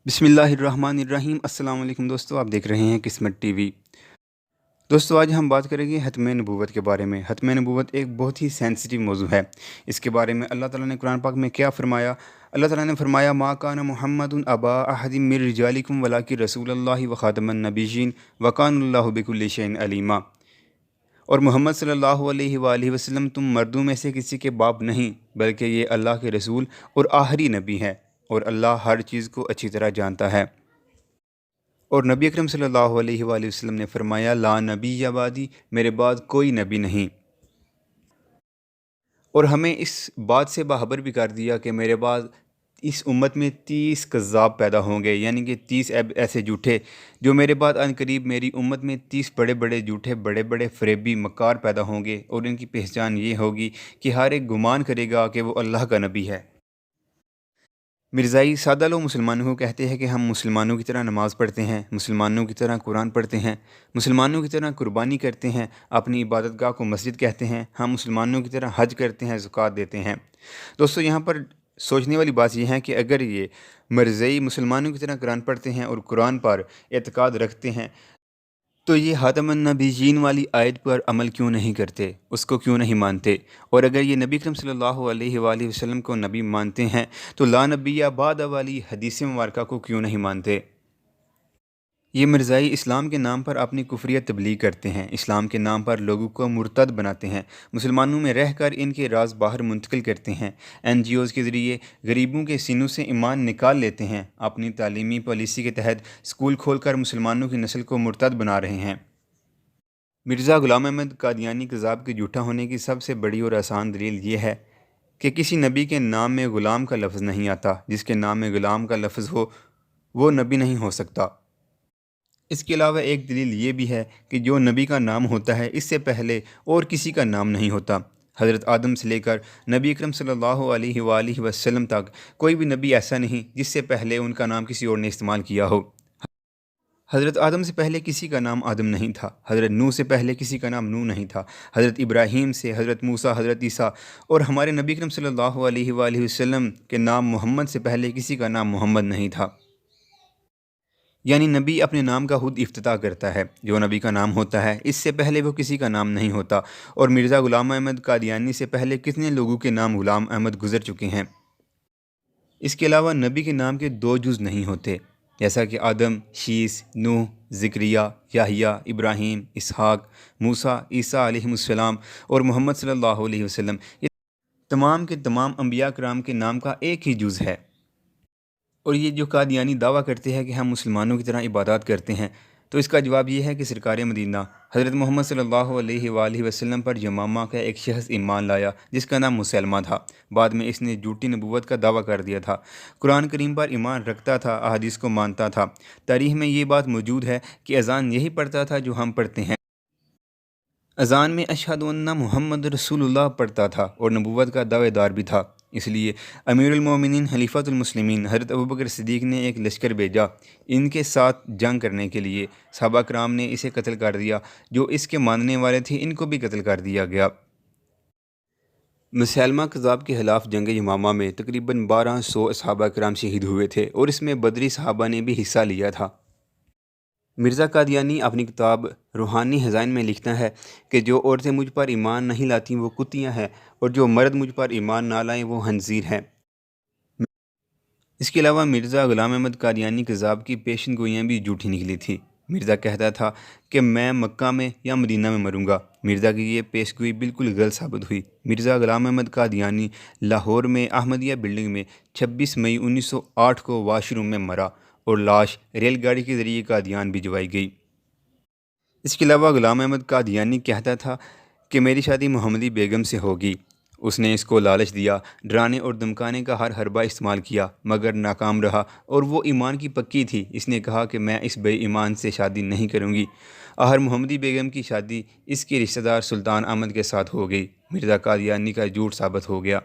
बिस्मिल्लाहिर्रहमानिर्रहीम। अस्सलाम वालेकुम दोस्तों, आप देख रहे हैं किस्मत टीवी। दोस्तों, आज हम बात करेंगे ख़त्म नबूवत के बारे में। ख़त्म नबूवत एक बहुत ही सेंसिटिव मौजू है। इसके बारे में अल्लाह ताला ने कुरान पाक में क्या फ़रमाया। अल्लाह ताला ने फ़रमाया, मा कान मुहम्मदुन अबा अहदिम मिर रिजालिकुम वलाकिन रसूलुल्लाहि व खातमन नबिय्यीन व कानल्लाहु बिकुल्लि शैइन अलीमा। और मोहम्मद सल्लल्लाहु अलैहि वसल्लम तुम मर्दों में से किसी के बाप नहीं, बल्कि ये अल्लाह के रसूल और आखिरी नबी हैं, और अल्लाह हर चीज़ को अच्छी तरह जानता है। और नबी अकरम सल्लल्लाहु अलैहि वसल्लम ने फरमाया, ला नबी आबादी, मेरे बाद कोई नबी नहीं। और हमें इस बात से बाखबर भी कर दिया कि मेरे बाद इस उम्मत में 30 कज़्ज़ाब पैदा होंगे, यानी कि 30 ऐसे झूठे जो मेरे बाद अनकरीब मेरी उम्मत में 30 बड़े बड़े झूठे, बड़े बड़े फरेबी मक्कार पैदा होंगे। और इनकी पहचान ये होगी कि हर एक गुमान करेगा कि वो अल्लाह का नबी है। मिर्ज़ाई सादा लोग मुसलमानों को कहते हैं कि हम मुसलमानों की तरह नमाज़ पढ़ते हैं, मुसलमानों की तरह कुरान पढ़ते हैं, मुसलमानों की तरह कुर्बानी करते हैं, अपनी इबादतगाह को मस्जिद कहते हैं, हम मुसलमानों की तरह हज करते हैं, ज़कात देते हैं। दोस्तों, यहाँ पर सोचने वाली बात यह है कि अगर ये मिर्ज़ाई मुसलमानों की तरह कुरान पढ़ते हैं और कुरान पर एतक़ाद रखते हैं, तो ये ख़ातमुन नबिय्यीन वाली आयत पर अमल क्यों नहीं करते, उसको क्यों नहीं मानते। और अगर ये नबी अकरम सल्लल्लाहु अलैहि वसल्लम को नबी मानते हैं, तो ला नबिय्य बाद वाली हदीस मुबारका को क्यों नहीं मानते। ये मिर्ज़ाई इस्लाम के नाम पर अपनी कुफ्रियत तबलीग करते हैं, इस्लाम के नाम पर लोगों को मुर्तद बनाते हैं, मुसलमानों में रहकर इनके राज बाहर मुंतकिल करते हैं, NGOs के ज़रिए गरीबों के सीनों से ईमान निकाल लेते हैं, अपनी तालीमी पॉलिसी के तहत स्कूल खोलकर मुसलमानों की नस्ल को मुर्तद बना रहे हैं। मिर्ज़ा ग़ुलाम अहमद कादियानी कज़ाब के झूठा होने की सबसे बड़ी और आसान दलील ये है कि किसी नबी के नाम में ग़ुलाम का लफ्ज़ नहीं आता। जिसके नाम में ग़ुलाम का लफ्ज़ हो वो नबी नहीं हो सकता। इसके अलावा एक दलील ये भी है कि जो नबी का नाम होता है, इससे पहले और किसी का नाम नहीं होता। हज़रत आदम से लेकर नबी अकरम सल्लल्लाहु अलैहि वसल्लम तक कोई भी नबी ऐसा नहीं जिससे पहले उनका नाम किसी और ने इस्तेमाल किया हो। हज़रत आदम से पहले किसी का नाम आदम नहीं था, हज़रत नूह से पहले किसी का नाम नूह नहीं था, हज़रत इब्राहीम से हज़रत मूसा, हज़रत ईसा और हमारे नबी अकरम सल्लल्लाहु अलैहि वसल्लम के नाम मोहम्मद से पहले किसी का नाम मोहम्मद नहीं था। यानी नबी अपने नाम का खुद इफ्तिताह करता है। जो नबी का नाम होता है, इससे पहले वो किसी का नाम नहीं होता। और मिर्ज़ा ग़ुलाम अहमद कादियानी से पहले कितने लोगों के नाम ग़ुलाम अहमद गुज़र चुके हैं। इसके अलावा नबी के नाम के 2 जुज़ नहीं होते, जैसा कि आदम, शीस, नूह, ज़िक्रिया, याहिया, इब्राहीम, इसहाक, मूसा, ईसा अलैहिमुस्सलाम और मोहम्मद सल्लल्लाहु अलैहि वसल्लम। ये तमाम के तमाम अम्बिया कराम के नाम का एक ही जुज़ है। और ये जो कादियानी दावा करते हैं कि हम मुसलमानों की तरह इबादत करते हैं, तो इसका जवाब ये है कि सरकार मदीना हज़रत मोहम्मद सल्लल्लाहु अलैहि वसल्लम पर यमामा का एक शख्स ईमान लाया जिसका नाम मुसलमा था। बाद में इसने झूठी नबूवत का दावा कर दिया था, कुरान करीम पर ईमान रखता था, अहादीस को मानता था। तारीख़ में ये बात मौजूद है कि अज़ान यही पढ़ता था जो हम पढ़ते हैं। अज़ान में अशहदु अन्ना मुहम्मद रसूलुल्लाह पढ़ता था और नबूवत का दावेदार भी था। इसलिए अमीरुल मोमिनीन खलीफतुल मुस्लिमीन हज़रत अबू बकर सिद्दीक़ ने एक लश्कर भेजा इनके साथ जंग करने के लिए। सहाबा कराम ने इसे कत्ल कर दिया, जो इसके मानने वाले थे इनको भी कत्ल कर दिया गया। मुसैलमा कज़्ज़ाब के ख़िलाफ़ जंग यमामा में तकरीबन 1200 सहाबा कराम शहीद हुए थे और इसमें बदरी सहाबा ने भी हिस्सा लिया था। मिर्ज़ा कादियानी अपनी किताब रूहानी हज़ाइन में लिखता है कि जो औरतें मुझ पर ईमान नहीं लाती वो कुत्तियाँ हैं, और जो मर्द मुझ पर ईमान ना लाएं वो खंज़ीर हैं। इसके अलावा मिर्ज़ा ग़ुलाम अहमद कादियानी कज़्ज़ाब की पेशन गोइयाँ भी झूठी निकली थी। मिर्ज़ा कहता था कि मैं मक्का में या मदीना में मरूंगा। मिर्ज़ा की ये पेशगोई बिल्कुल गलत साबित हुई। मिर्ज़ा ग़ुलाम अहमद कादियानी लाहौर में अहमदिया बिल्डिंग में 26 मई 1908 को वाशरूम में मरा और लाश रेलगाड़ी के ज़रिए कादियान भिजवाई गई। इसके अलावा ग़ुलाम अहमद कादियानी कहता था कि मेरी शादी मोहम्मदी बेगम से होगी। उसने इसको लालच दिया, डराने और धमकाने का हर हरबा इस्तेमाल किया, मगर नाकाम रहा और वो ईमान की पक्की थी। इसने कहा कि मैं इस बेईमान से शादी नहीं करूँगी। आहर मोहम्मदी बेगम की शादी इसके रिश्तेदार सुल्तान अहमद के साथ हो गई। मिर्ज़ा कादियानी का झूठ साबित हो गया।